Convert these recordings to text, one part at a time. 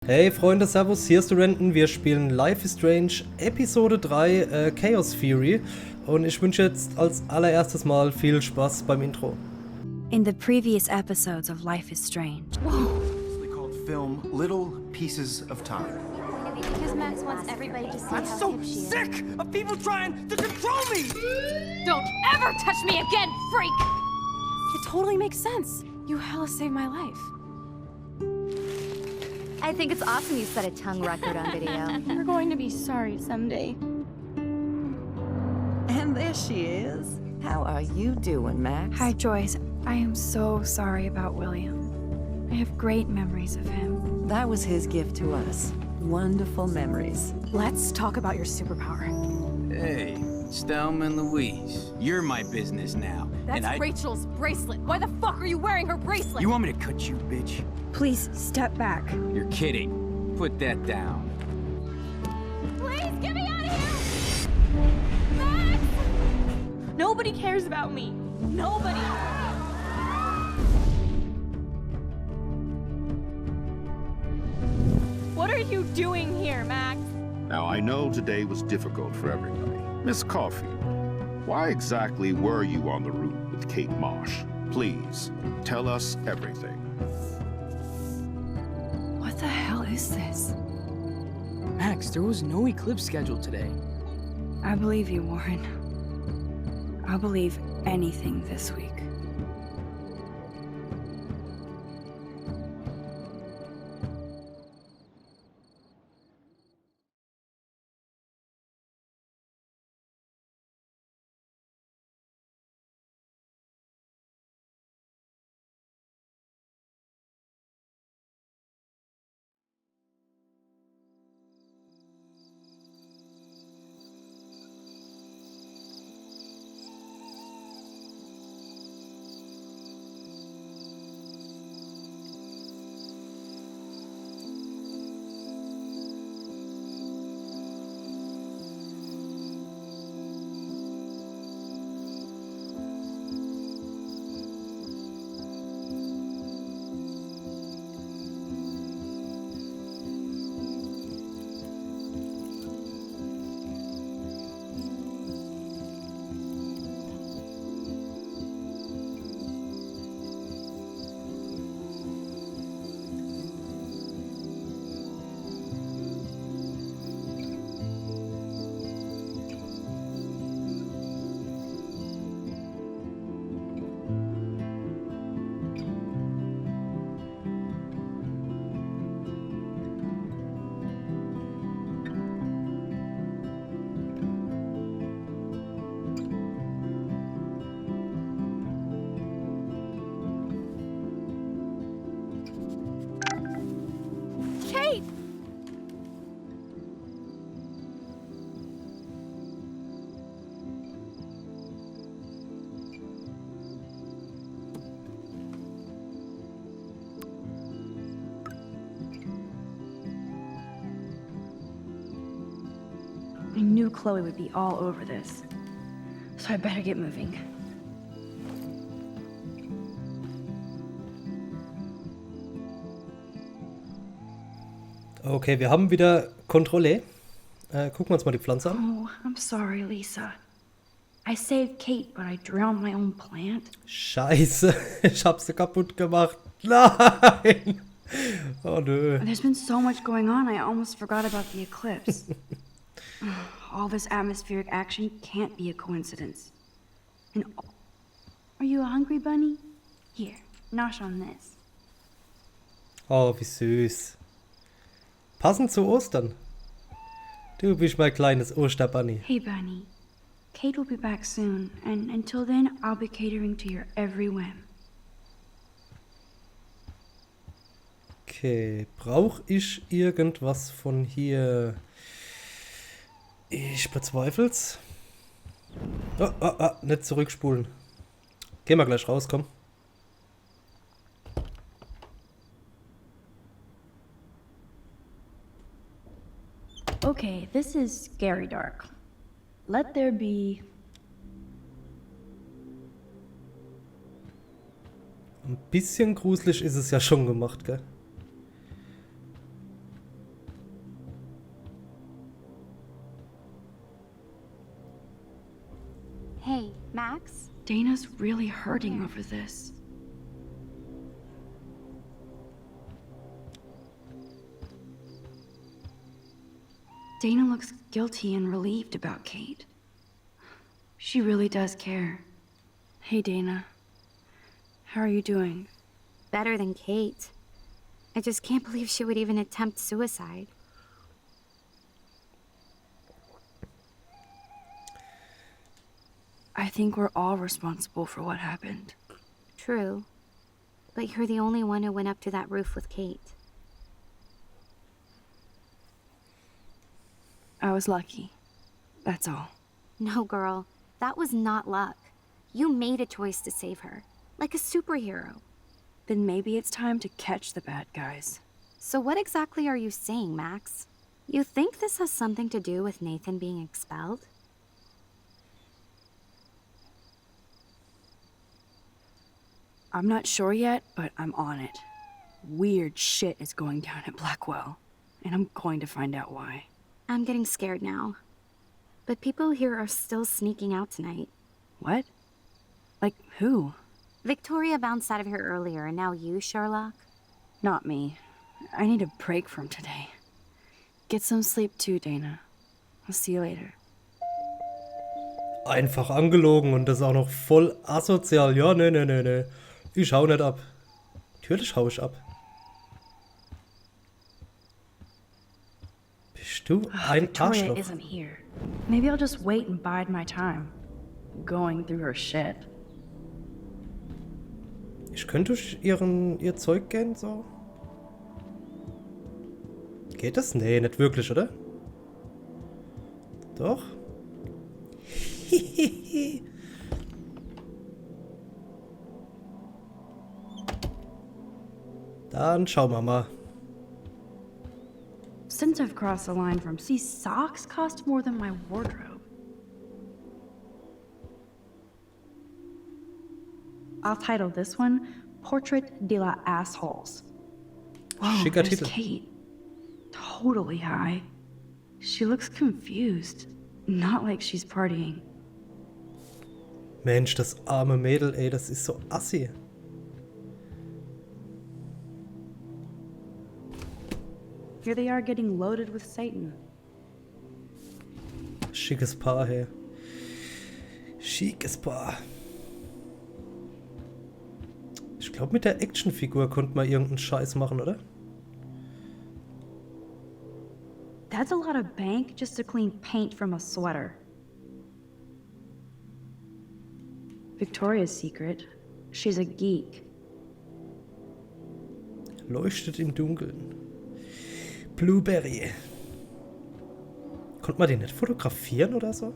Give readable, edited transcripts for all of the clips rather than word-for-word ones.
Hey Freunde, Servus, hier ist der Renten. Wir spielen Life is Strange Episode 3 Chaos Theory und ich wünsche jetzt als allererstes mal viel Spaß beim Intro. In the previous episodes of Life is Strange. It's called film Little Pieces of Time. Because Max wants everybody to see I'm how so hip she is. sick of people trying to control me! Don't ever touch me again, freak! It totally makes sense. You hella saved my life. I think it's awesome you set a tongue record on video. You're going to be sorry someday. And there she is. How are you doing, Max? Hi, Joyce. I am so sorry about William. I have great memories of him. That was his gift to us. Wonderful memories. Let's talk about your superpower. Hey, Stelma and Louise, you're my business now. That's Rachel's bracelet. Why the fuck are you wearing her bracelet? You want me to cut you, bitch? Please step back. You're kidding. Put that down. Please get me out of here! Max! Nobody cares about me. Nobody. What are you doing here, Max? Now, I know today was difficult for everybody. Miss Coffee, why exactly were you on the route with Kate Marsh? Please, tell us everything. What the hell is this? Max, there was no eclipse scheduled today. I believe you, Warren. I'll believe anything this week. Kate! I knew Chloe would be all over this, so I better get moving. Okay, wir haben wieder Kontrolle. Gucken wir uns mal die Pflanze an. Oh, I'm sorry, Lisa. I saved Kate, but I drowned my own plant. Scheiße, ich hab sie kaputt gemacht. Nein! Oh nö. There's been so much going on, I almost forgot about the eclipse. All this atmospheric action can't be a coincidence. And are you a hungry bunny? Here, nosh on this. Oh, wie süß. Passend zu Ostern. Du bist mein kleines Osterbunny. Hey, bunny. Kate will be back soon, and until then, I'll be catering to your every whim. Okay, brauche ich irgendwas von hier? Ich bezweifel's. Nicht zurückspulen. Gehen wir gleich raus, komm. Okay, this is scary dark. Let there be... Ein bisschen gruselig ist es ja schon gemacht, gell? Dana's really hurting over this. Dana looks guilty and relieved about Kate. She really does care. Hey, Dana. How are you doing? Better than Kate. I just can't believe she would even attempt suicide. I think we're all responsible for what happened. True. But you're the only one who went up to that roof with Kate. I was lucky. That's all. No, girl. That was not luck. You made a choice to save her. Like a superhero. Then maybe it's time to catch the bad guys. So what exactly are you saying, Max? You think this has something to do with Nathan being expelled? I'm not sure yet, but I'm on it. Weird shit is going down at Blackwell, and I'm going to find out why. I'm getting scared now. But people here are still sneaking out tonight. What? Like who? Victoria bounced out of here earlier, and now you, Sherlock? Not me. I need a break from today. Get some sleep too, Dana. I'll see you later. Einfach angelogen und das auch noch voll asozial. Ja, nee. Ich hau nicht ab. Natürlich hau ich ab. Bist du ein Victoria Arschloch? isn't here. Maybe I'll just wait and bide my time. Going through her shit. Ich könnte durch ihr Zeug gehen, so? Geht das? Nee, nicht wirklich, oder? Doch? Dann schauen wir mal. Since I've crossed the line from these socks cost more than my wardrobe. I'll title this one Portrait de la Assholes. Whoa, Schicker there's Titel. Kate. Totally high. She looks confused. Not like she's partying. Mensch, das arme Mädel, ey, das ist so assi. Here they are getting loaded with Satan. Schickes Paar, hey. Schickes Paar. Ich glaube, mit der Actionfigur konnte man irgendeinen Scheiß machen, oder? That's a lot of bank just to clean paint from a sweater. Victoria's secret. She's a geek. Leuchtet im Dunkeln. Blueberry. Konnte man den nicht fotografieren oder so?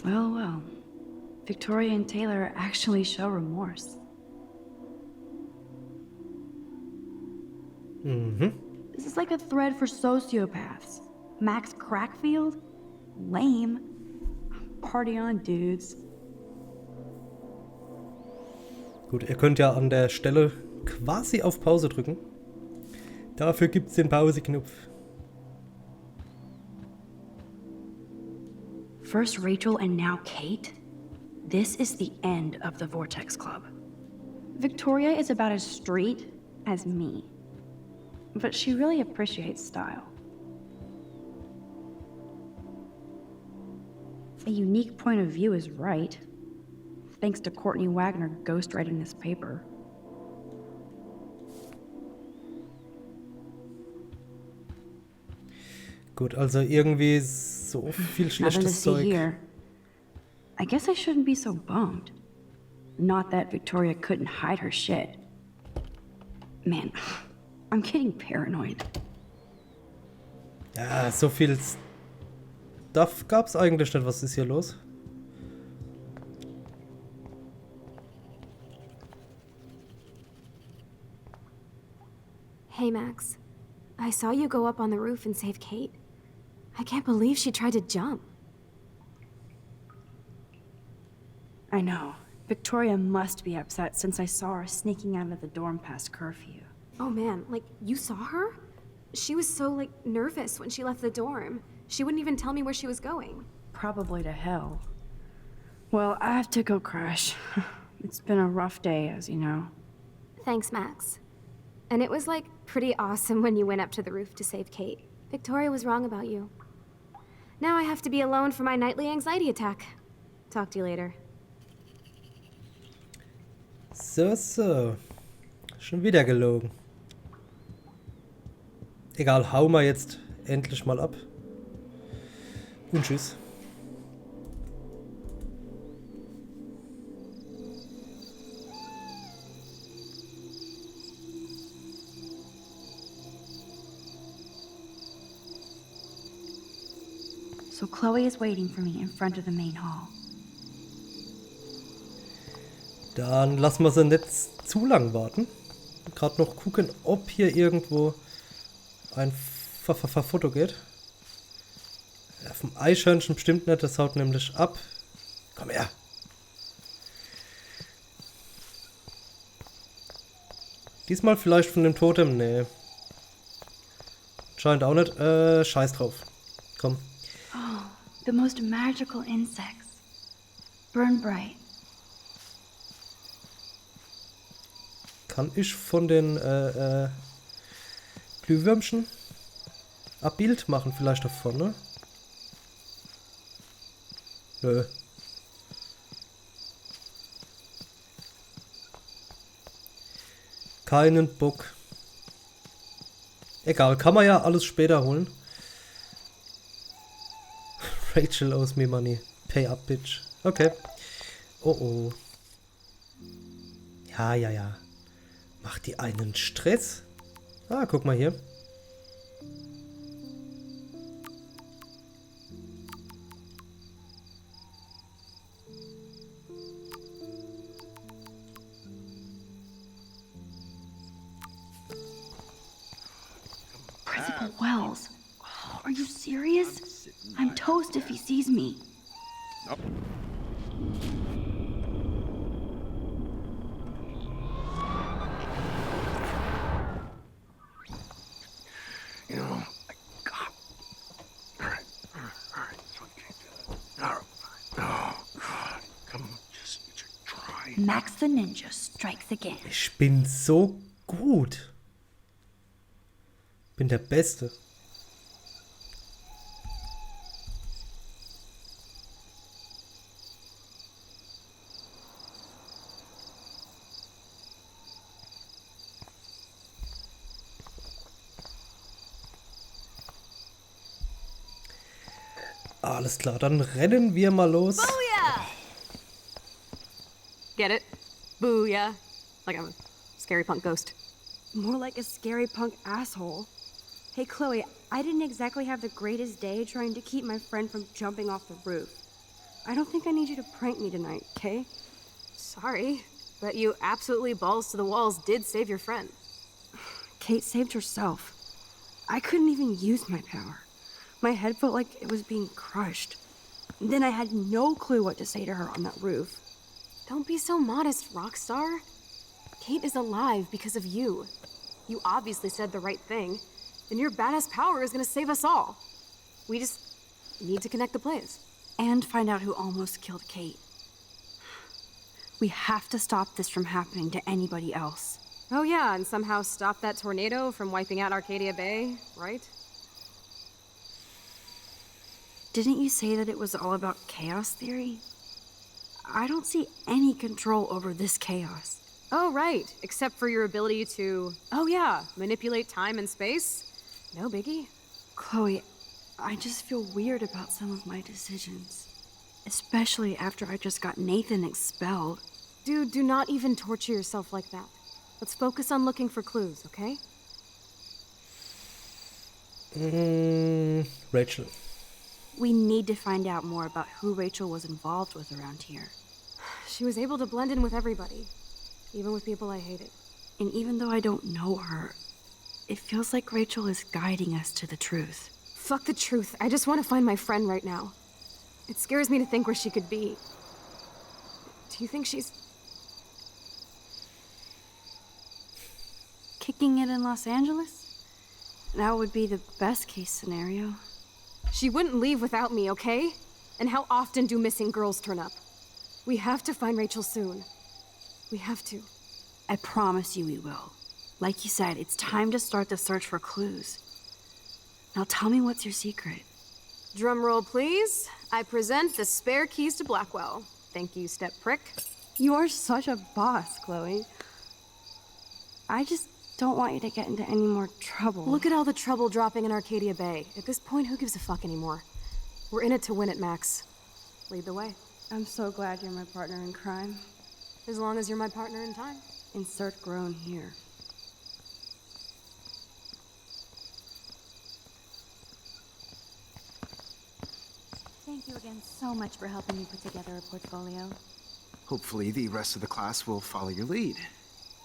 Well. Victoria and Taylor actually show remorse. This is like a thread for sociopaths. Max Crackfield? Lame. Party on, dudes. Gut, ihr könnt ja an der Stelle quasi auf Pause drücken. Dafür gibt's den Pause-Knopf. First Rachel and now Kate? This is the end of the Vortex Club. Victoria is about as street as me. But she really appreciates style. A unique point of view is right. Thanks to Courtney Wagner ghostwriting this paper. Gut, also irgendwie so viel Nothing to schlechtes see Zeug. here. I guess I shouldn't be so bummed. Not that Victoria couldn't hide her shit. Man, I'm getting paranoid. Ja, so viel Stuff gab's eigentlich nicht. Was ist hier los? Hey, Max. I saw you go up on the roof and save Kate. I can't believe she tried to jump. I know. Victoria must be upset since I saw her sneaking out of the dorm past curfew. Oh man, like, you saw her? She was so, like, nervous when she left the dorm. She wouldn't even tell me where she was going. Probably to hell. Well, I have to go crash. It's been a rough day, as you know. Thanks, Max. And it was, like, pretty awesome when you went up to the roof to save Kate. Victoria was wrong about you. Now I have to be alone for my nightly anxiety attack. Talk to you later. So. Schon wieder gelogen. Egal, hau mal jetzt endlich mal ab. Und tschüss. So Chloe is waiting for me in front of the main hall. Dann lassen wir sie nicht zu lang warten. Gerade noch gucken, ob hier irgendwo ein Foto geht. Ja, vom Eichhörnchen bestimmt nicht, das haut nämlich ab. Komm her. Diesmal vielleicht von dem Totem? Nee. Scheint auch nicht. Scheiß drauf. Komm. Oh, the most magical insects. Burn bright. Kann ich von den Glühwürmchen ein Bild machen vielleicht davon, ne? Nö. Keinen Bock. Egal, kann man ja alles später holen. Rachel owes me money. Pay up, bitch. Okay. Oh oh. Ja. Macht die einen Stress? Ah, guck mal hier. Principal Wells. Oh, are you serious? I'm toast if he sees me. You know, God. All right. So you can't do that. All right. Oh, God. Come on, just try. Max the Ninja strikes again. Ich bin so gut. Bin der Beste. Alles klar, dann rennen wir mal los. Booyah! Get it? Booyah. Like I'm a scary punk ghost. More like a scary punk asshole. Hey, Chloe, I didn't exactly have the greatest day trying to keep my friend from jumping off the roof. I don't think I need you to prank me tonight, okay? Sorry, but you absolutely balls to the walls did save your friend. Kate saved herself. I couldn't even use my power. My head felt like it was being crushed. And then I had no clue what to say to her on that roof. Don't be so modest, Rockstar. Kate is alive because of you. You obviously said the right thing, and your badass power is gonna save us all. We just need to connect the plays. And find out who almost killed Kate. We have to stop this from happening to anybody else. Oh yeah, and somehow stop that tornado from wiping out Arcadia Bay, right? Didn't you say that it was all about chaos theory? I don't see any control over this chaos. Oh, right. Except for your ability to, oh yeah, manipulate time and space. No biggie. Chloe, I just feel weird about some of my decisions. Especially after I just got Nathan expelled. Dude, do not even torture yourself like that. Let's focus on looking for clues, okay? Rachel. We need to find out more about who Rachel was involved with around here. She was able to blend in with everybody, even with people I hated. And even though I don't know her, it feels like Rachel is guiding us to the truth. Fuck the truth. I just want to find my friend right now. It scares me to think where she could be. Do you think she's... kicking it in Los Angeles? That would be the best case scenario. She wouldn't leave without me, okay? And how often do missing girls turn up? We have to find Rachel soon. We have to. I promise you we will. Like you said, it's time to start the search for clues. Now tell me what's your secret. Drum roll, please. I present the spare keys to Blackwell. Thank you, step prick. You are such a boss, Chloe. I just don't want you to get into any more trouble. Look at all the trouble dropping in Arcadia Bay. At this point, who gives a fuck anymore? We're in it to win it, Max. Lead the way. I'm so glad you're my partner in crime. As long as you're my partner in time. Insert groan here. Thank you again so much for helping me put together a portfolio. Hopefully the rest of the class will follow your lead.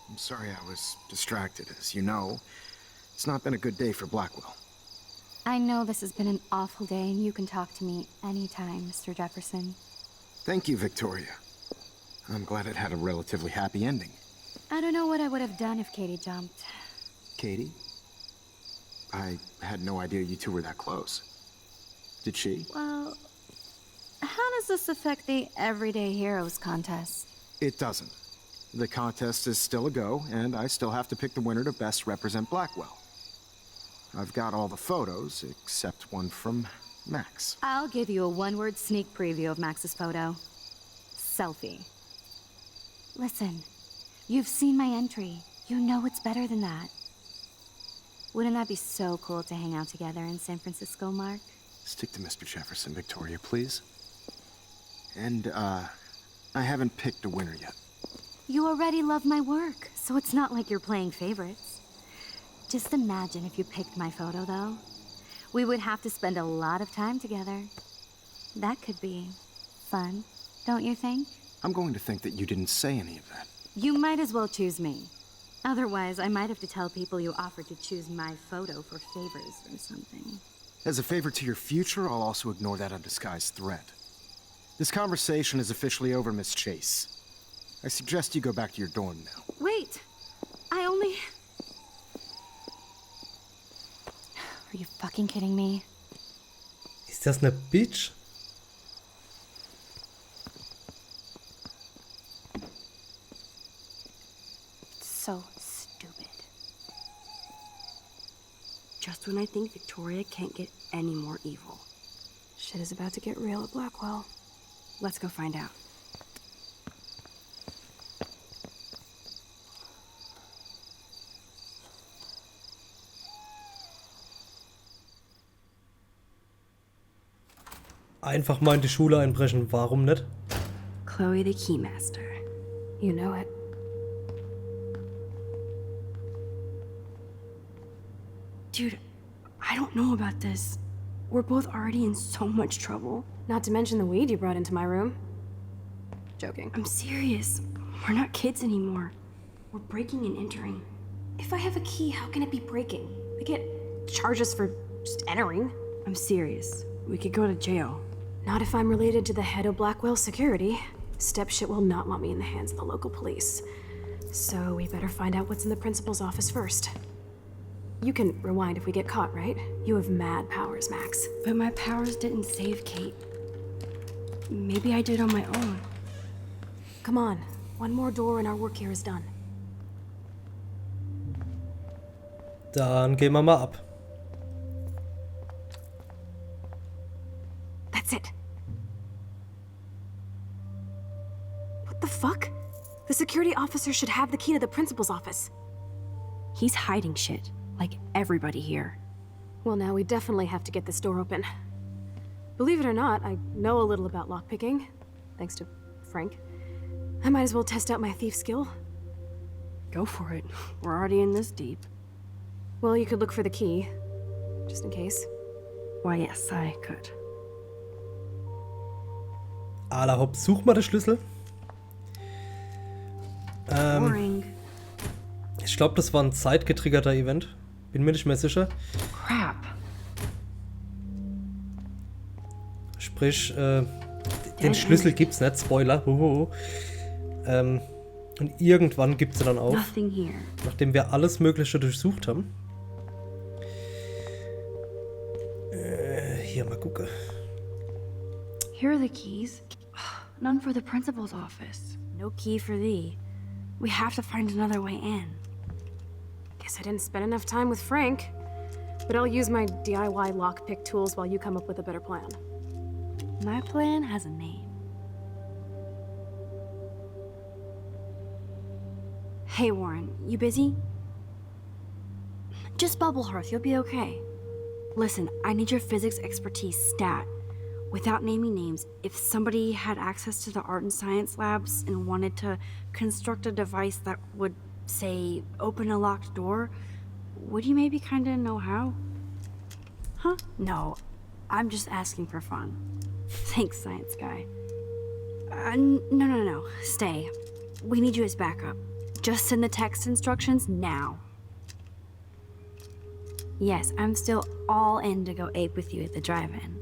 I'm sorry I was distracted. As you know, it's not been a good day for Blackwell. I know this has been an awful day, and you can talk to me anytime, Mr. Jefferson. Thank you, Victoria. I'm glad it had a relatively happy ending. I don't know what I would have done if Katie jumped. Katie? I had no idea you two were that close. Did she? Well, how does this affect the Everyday Heroes contest? It doesn't. The contest is still a go, and I still have to pick the winner to best represent Blackwell. I've got all the photos, except one from Max. I'll give you a one-word sneak preview of Max's photo. Selfie. Listen, you've seen my entry. You know it's better than that. Wouldn't that be so cool to hang out together in San Francisco, Mark? Stick to Mr. Jefferson, Victoria, please. And, I haven't picked a winner yet. You already love my work, so it's not like you're playing favorites. Just imagine if you picked my photo, though. We would have to spend a lot of time together. That could be fun, don't you think? I'm going to think that you didn't say any of that. You might as well choose me. Otherwise, I might have to tell people you offered to choose my photo for favors or something. As a favor to your future, I'll also ignore that undisguised threat. This conversation is officially over, Miss Chase. I suggest you go back to your dorm now. Wait! I only... Are you fucking kidding me? Ist das eine Bitch? So stupid. Just when I think Victoria can't get any more evil. Shit is about to get real at Blackwell. Let's go find out. Einfach mal in die Schule einbrechen, warum nicht? Chloe the Keymaster. You know it. Dude, I don't know about this. We're both already in so much trouble. Not to mention the weed you brought into my room. Joking. I'm serious. We're not kids anymore. We're breaking and entering. If I have a key, how can it be breaking? They can't charge us for just entering. I'm serious. We could go to jail. Not if I'm related to the head of Blackwell Security. Stepshit will not want me in the hands of the local police. So we better find out what's in the principal's office first. You can rewind if we get caught, right? You have mad powers, Max. But my powers didn't save Kate. Maybe I did on my own. Come on. One more door and our work here is done. Dann gehen wir mal ab. That's it. What the fuck? The security officer should have the key to the principal's office. He's hiding shit, like everybody here. Well, now we definitely have to get this door open. Believe it or not, I know a little about lockpicking, thanks to Frank. I might as well test out my thief skill. Go for it. We're already in this deep. Well, you could look for the key, just in case. Why, yes, I could. Ala hopp, such mal den Schlüssel. Boring. Ich glaube, das war ein zeitgetriggerter Event. Bin mir nicht mehr sicher. Crap. Sprich, den Schlüssel gibt's nicht. Spoiler. Und irgendwann gibt's sie dann auf. Nothing here. Nachdem wir alles Mögliche durchsucht haben. Hier, mal gucken. Here are the keys. None for the principal's office. No key for thee. We have to find another way in. Guess I didn't spend enough time with Frank. But I'll use my DIY lockpick tools while you come up with a better plan. My plan has a name. Hey, Warren, you busy? Just bubble hearth, you'll be okay. Listen, I need your physics expertise stat. Without naming names, if somebody had access to the art and science labs and wanted to construct a device that would, say, open a locked door, would you maybe kinda know how? Huh? No, I'm just asking for fun. Thanks, science guy. No. Stay. We need you as backup. Just send the text instructions now. Yes, I'm still all in to go ape with you at the drive-in.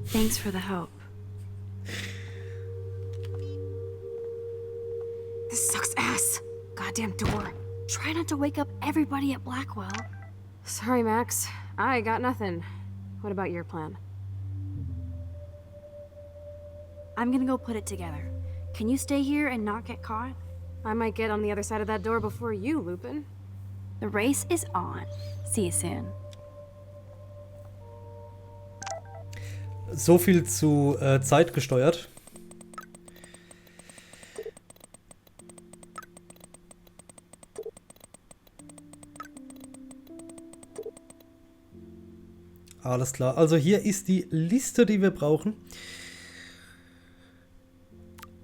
Thanks for the help. This sucks ass. Goddamn door. Try not to wake up everybody at Blackwell. Sorry, Max. I got nothing. What about your plan? I'm gonna go put it together. Can you stay here and not get caught? I might get on the other side of that door before you, Lupin. The race is on. See you soon. So viel zu Zeit gesteuert. Alles klar. Also hier ist die Liste, die wir brauchen.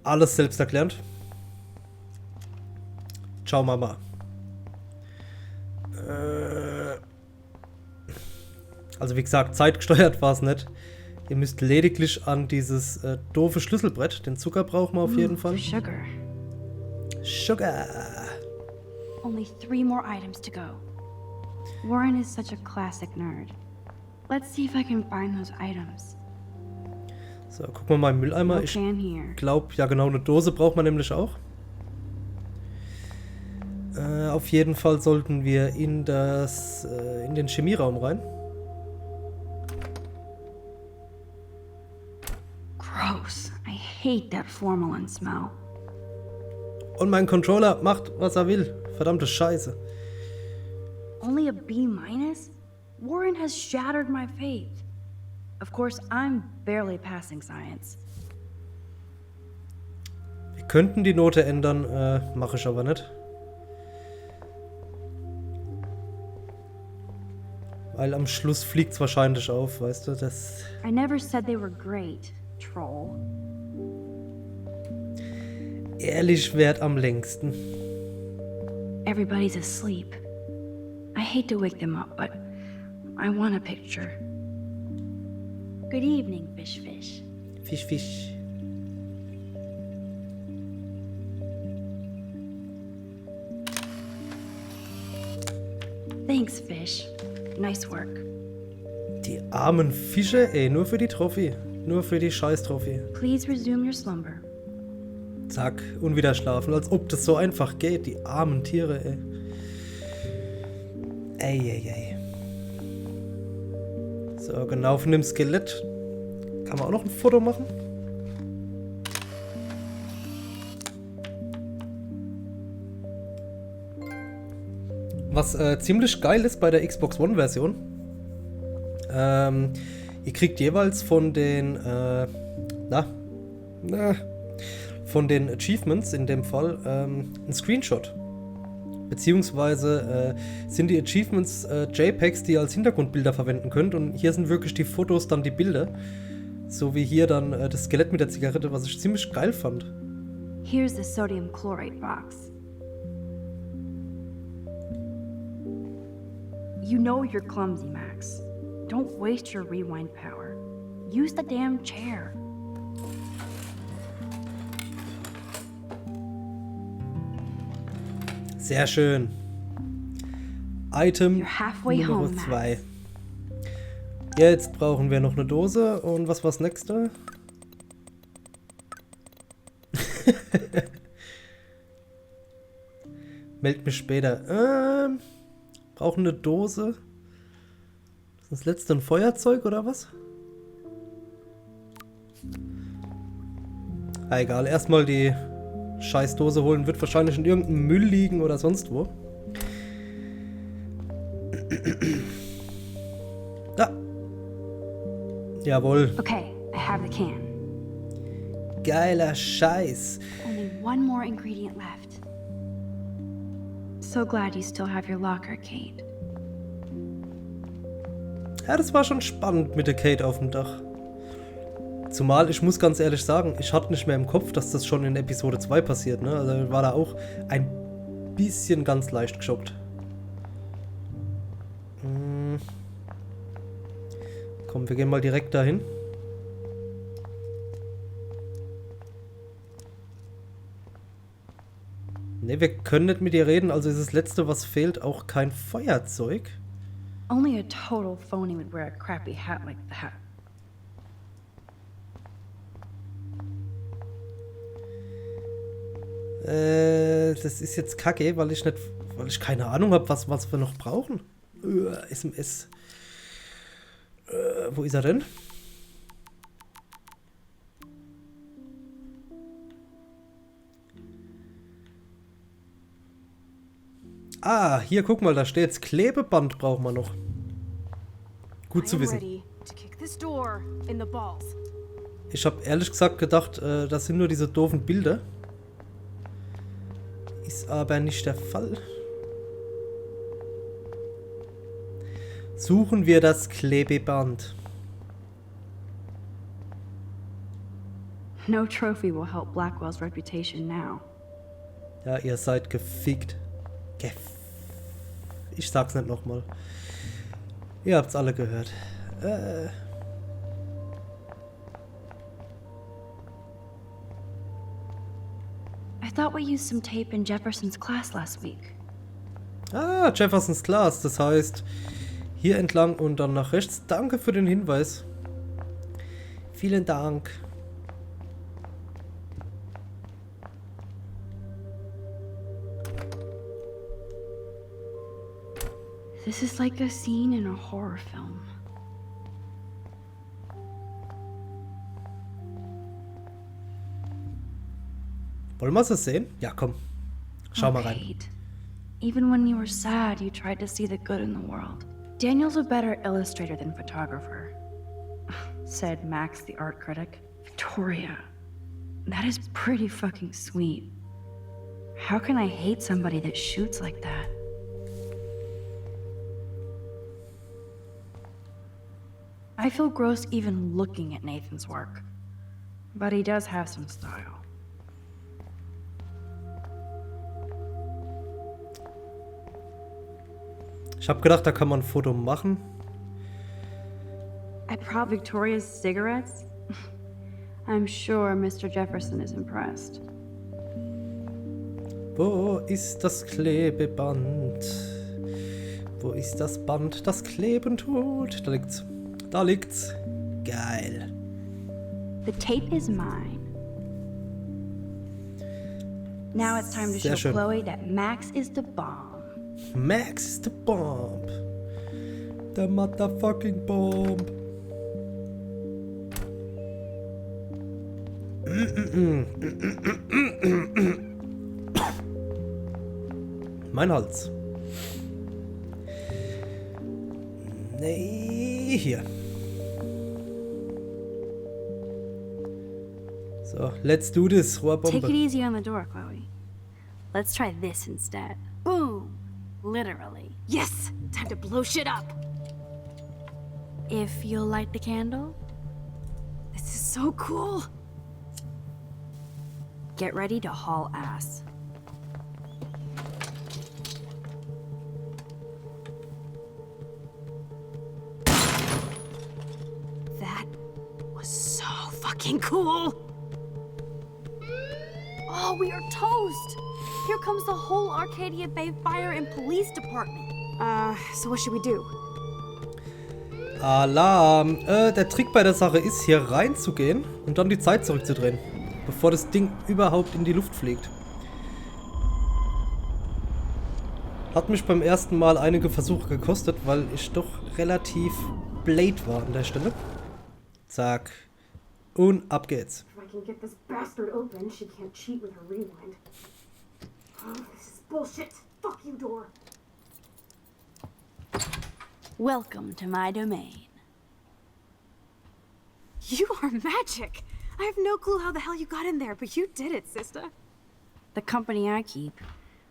Alles selbsterklärend. Ciao, Mama. Also wie gesagt, zeitgesteuert war es nicht. Ihr müsst lediglich an dieses doofe Schlüsselbrett. Den Zucker brauchen wir auf jeden Fall. Sugar. Sugar. Only 3 more items to go. Warren is such a classic nerd. Let's see if I can find those items. So, gucken wir mal im Mülleimer. Ich glaube, ja genau, eine Dose braucht man nämlich auch. Auf jeden Fall sollten wir in den Chemieraum rein. Gross. I hate that formalin smell. Und mein Controller macht, was er will. Verdammte Scheiße. Only a B-? Warren has shattered my faith. Of course, I'm barely passing science. Wir könnten die Note ändern, mache ich aber nicht. Weil am Schluss fliegt's wahrscheinlich auf, weißt du, das... I never said they were great, troll. Ehrlich währt am längsten. Everybody's asleep. I hate to wake them up, but I want a picture. Good evening, Fish. Fisch. Thanks, Fish. Nice work. Die armen Fische, ey, nur für die Trophy. Nur für die Scheiß-Trophy. Please resume your slumber. Zack, und wieder schlafen, als ob das so einfach geht. Die armen Tiere, ey. Ey. So, genau von dem Skelett kann man auch noch ein Foto machen. Was ziemlich geil ist bei der Xbox One Version, ihr kriegt jeweils von den von den Achievements in dem Fall einen Screenshot. Beziehungsweise sind die Achievements JPEGs, die ihr als Hintergrundbilder verwenden könnt. Und hier sind wirklich die Fotos dann die Bilder. So wie hier dann das Skelett mit der Zigarette, was ich ziemlich geil fand. Here's the sodium chlorate box. You know you're clumsy, Max. Don't waste your rewind power. Use the damn chair. Sehr schön. Item Nummer 2. Max. Jetzt brauchen wir noch eine Dose. Und was war's nächste? Meld mich später. Brauchen eine Dose. Ist das letzte ein Feuerzeug oder was? Egal, erstmal die Scheißdose holen. Wird wahrscheinlich in irgendeinem Müll liegen oder sonst wo. Da. Jawohl. Okay, I have the can. Geiler Scheiß. Only one more ingredient left. So glad you still have your locker, Kate. Ja, das war schon spannend mit der Kate auf dem Dach. Zumal, ich muss ganz ehrlich sagen, ich hatte nicht mehr im Kopf, dass das schon in Episode 2 passiert, ne? Also ich war da auch ein bisschen ganz leicht geschockt. Komm, wir gehen mal direkt dahin. Ne, wir können nicht mit ihr reden, also ist das Letzte, was fehlt, auch kein Feuerzeug. Only a total phony would wear a crappy hat like that. Das ist jetzt kacke, weil ich keine Ahnung habe, was wir noch brauchen. SMS. Wo ist er denn? Ah, hier, guck mal, da steht's. Klebeband brauchen wir noch. Gut zu wissen. Ich habe ehrlich gesagt gedacht, das sind nur diese doofen Bilder. Ist aber nicht der Fall. Suchen wir das Klebeband. No trophy will help Blackwell's reputation now. Ja, ihr seid gefickt. Ich sag's nicht nochmal. Ihr habt's alle gehört. I thought we used some tape in Jefferson's class last week. Ah, Jeffersons Class. Das heißt, hier entlang und dann nach rechts. Danke für den Hinweis. Vielen Dank. This is like a scene in a horror film. Wollen wir es sehen? Ja, komm. Schau mal rein. Kate, even when you were sad, you tried to see the good in the world. Daniel's a better illustrator than photographer, said Max, the art critic. Victoria, that is pretty fucking sweet. How can I hate somebody that shoots like that? I feel gross even looking at Nathan's work, but he does have some style. Ich habe gedacht, da kann man ein Foto machen. I brought Victoria's cigarettes. I'm sure Mr. Jefferson is impressed. Wo ist das Klebeband? Wo ist das Band, das kleben tut? Da liegt's. Da liegt's. Geil. The tape is mine. Now it's time to Sehr show schön. Chloe that Max is the bomb. Max is the bomb. The motherfucking bomb. Mein Hals. Nee, hier. So, let's do this, Take Rohrbombe. it easy on the door, Chloe. Let's try this instead. Boom! Literally. Yes! Time to blow shit up! If you'll light the candle, This is so cool! get ready to haul ass. That was so fucking cool! Oh, we are toast! Here comes the whole Arcadia Bay Fire and Police Department. So what should we do? Alarm! Der Trick bei der Sache ist, hier reinzugehen und dann die Zeit zurückzudrehen, bevor das Ding überhaupt in die Luft fliegt. Hat mich beim ersten Mal einige Versuche gekostet, weil ich doch relativ blöd war an der Stelle. Zack. Und ab geht's. can't get this bastard open, she can't cheat with her rewind. Oh, this is bullshit. Fuck you, door. Welcome to my domain. You are magic. I have no clue how the hell you got in there, but you did it, sister. The company I keep.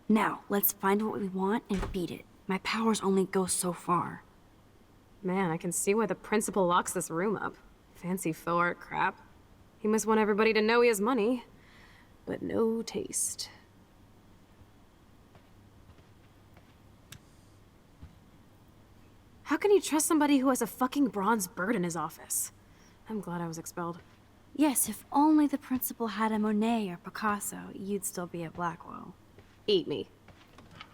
Now, let's find what we want and beat it. My powers only go so far. Man, I can see why the principal locks this room up. Fancy faux art crap. He must want everybody to know he has money, but no taste. How can you trust somebody who has a fucking bronze bird in his office? I'm glad I was expelled. Yes, if only the principal had a Monet or Picasso, you'd still be at Blackwell. Eat me.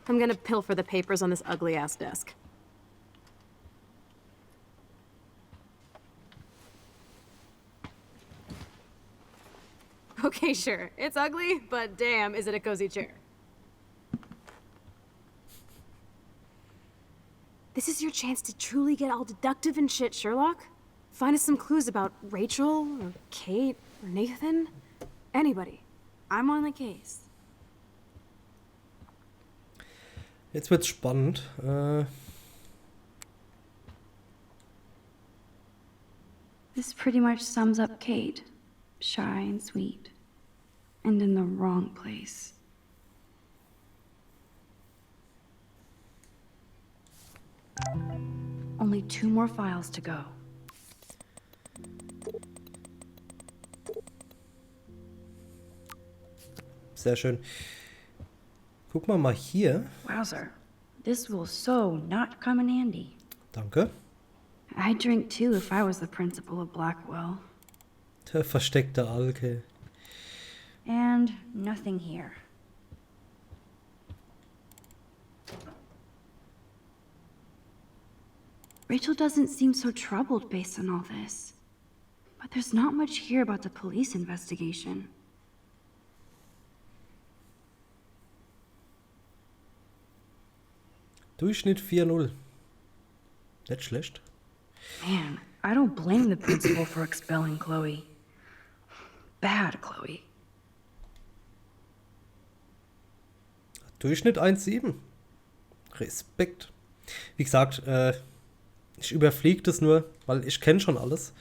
I'm gonna pilfer the papers on this ugly-ass desk. Okay, sure. It's ugly, but damn, is it a cozy chair. This is your chance to truly get all deductive and shit, Sherlock. Find us some clues about Rachel, or Kate, or Nathan. Anybody. I'm on the case. Jetzt wird's spannend. This pretty much sums up Kate. Shy and sweet. And in the wrong place. Only 2 more files to go. Sehr schön. Gucken wir mal hier. Wowzer. This will so not come in handy. Danke. I'd drink too if I was the principal of Blackwell. Der versteckte Alke. And nothing here. Rachel doesn't seem so troubled based on all this. But there's not much here about the police investigation. Durchschnitt 4,0. Nicht schlecht. Man, I don't blame the principal for expelling Chloe. Bad Chloe. Durchschnitt 1,7. Respekt. Wie gesagt, ich überfliege das nur, weil ich kenne schon alles.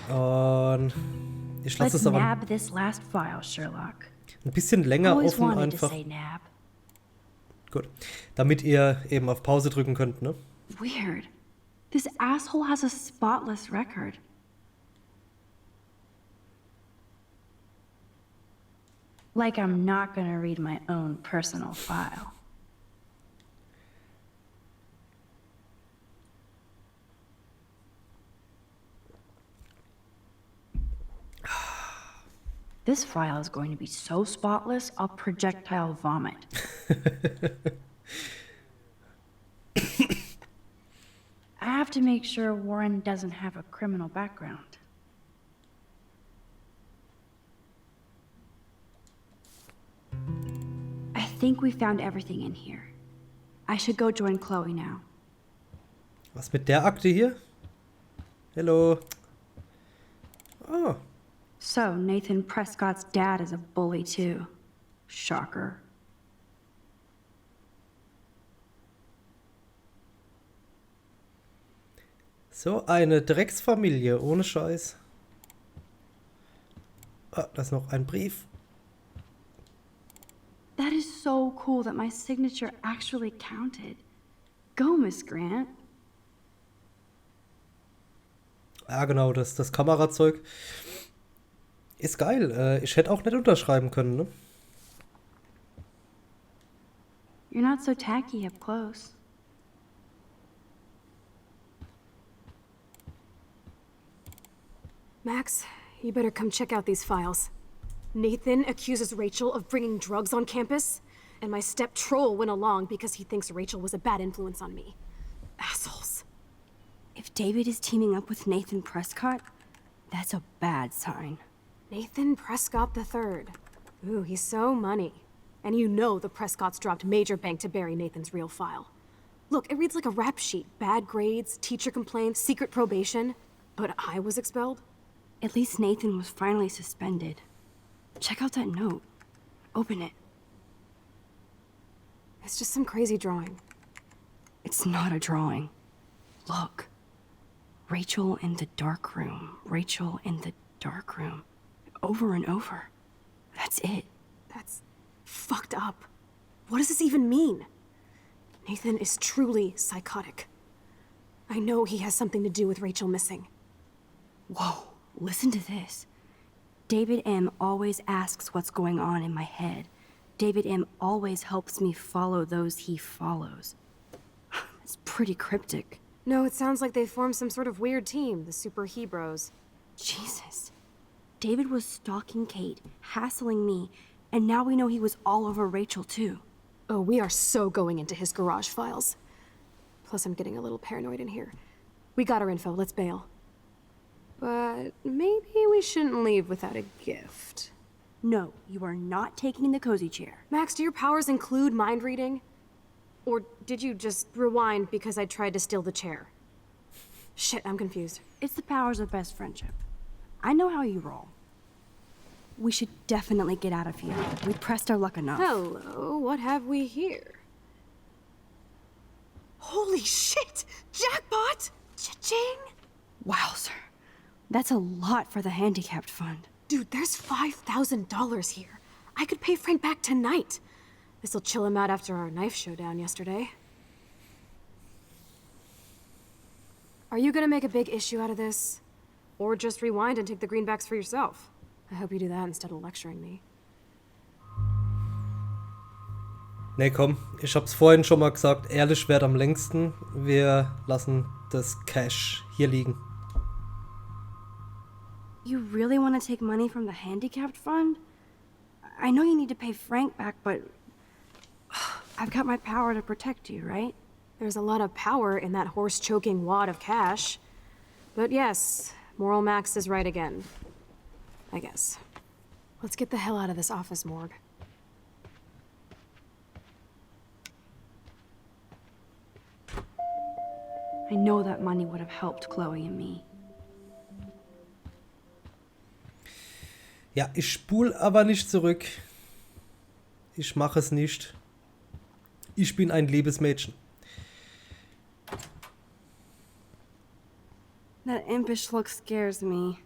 Und ich lasse es aber nab this last file, Sherlock. ein bisschen länger Always offen wanted to einfach. say nab. Gut. Damit ihr eben auf Pause drücken könnt, ne? Weird. This asshole has a spotless record. Like I'm not gonna read my own personal file. This file is going to be so spotless, I'll projectile vomit. I have to make sure Warren doesn't have a criminal background. I think we found everything in here. I should go join Chloe now. Was mit der Akte hier? Hello. Oh. So, Nathan Prescott's dad is a bully too. Shocker. So eine Drecksfamilie, ohne Scheiß. Ah, da ist noch ein Brief. That is so cool that my signature actually counted. Go, Miss Grant. Ja, genau, das Kamerazeug ist geil. Ich hätte auch nicht unterschreiben können, ne? You're not so tacky up close. Max, you better come check out these files. Nathan accuses Rachel of bringing drugs on campus, and my step troll went along because he thinks Rachel was a bad influence on me. Assholes. If David is teaming up with Nathan Prescott, that's a bad sign. Nathan Prescott III. Ooh, he's so money. And you know the Prescotts dropped major bank to bury Nathan's real file. Look, it reads like a rap sheet. Bad grades, teacher complaints, secret probation. But I was expelled? At least Nathan was finally suspended. Check out that note. Open it. It's just some crazy drawing. It's not a drawing. Look. Rachel in the dark room. Rachel in the dark room. Over and over. That's it. That's fucked up. What does this even mean? Nathan is truly psychotic. I know he has something to do with Rachel missing. Whoa, listen to this. David M. always asks what's going on in my head. David M. always helps me follow those he follows. It's pretty cryptic. No, it sounds like they formed some sort of weird team, the Super Hebrews. Jesus. David was stalking Kate, hassling me, and now we know he was all over Rachel too. Oh, we are so going into his garage files. Plus, I'm getting a little paranoid in here. We got our info, let's bail. But maybe we shouldn't leave without a gift. No, you are not taking the cozy chair. Max, do your powers include mind reading? Or did you just rewind because I tried to steal the chair? Shit, I'm confused. It's the powers of best friendship. I know how you roll. We should definitely get out of here. We pressed our luck enough. Hello, what have we here? Holy shit! Jackpot! Cha-ching! Wowzer. That's a lot for the handicapped fund. Dude, there's $5,000 here. I could pay Frank back tonight. This'll chill him out after our knife showdown yesterday. Are you gonna make a big issue out of this? Or just rewind and take the greenbacks for yourself? I hope you do that instead of lecturing me. Nee, komm, ich hab's vorhin schon mal gesagt, ehrlich währt am längsten. Wir lassen das Cash hier liegen. You really want to take money from the handicapped fund? I know you need to pay Frank back, but I've got my power to protect you, right? There's a lot of power in that horse-choking wad of cash. But yes, Moral Max is right again. I guess. Let's get the hell out of this office morgue. I know that money would have helped Chloe and me. Ja, ich spule aber nicht zurück. Ich mache es nicht. Ich bin ein liebes Mädchen. That impish look scares me.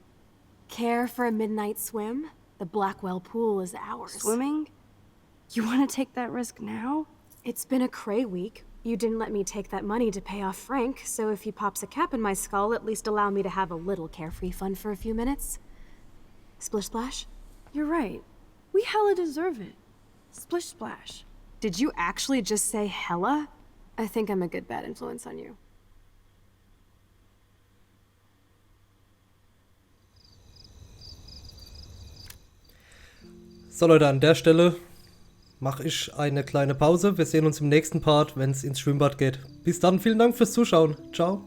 Care for a midnight swim? The Blackwell pool is ours. Swimming? You want to take that risk now? It's been a cray week. You didn't let me take that money to pay off Frank, so if he pops a cap in my skull, at least allow me to have a little carefree fun for a few minutes. Splish splash? You're right. We hella deserve it. Splish splash. Did you actually just say hella? I think I'm a good bad influence on you. So Leute, an der Stelle mache ich eine kleine Pause. Wir sehen uns im nächsten Part, wenn es ins Schwimmbad geht. Bis dann, vielen Dank fürs Zuschauen. Ciao.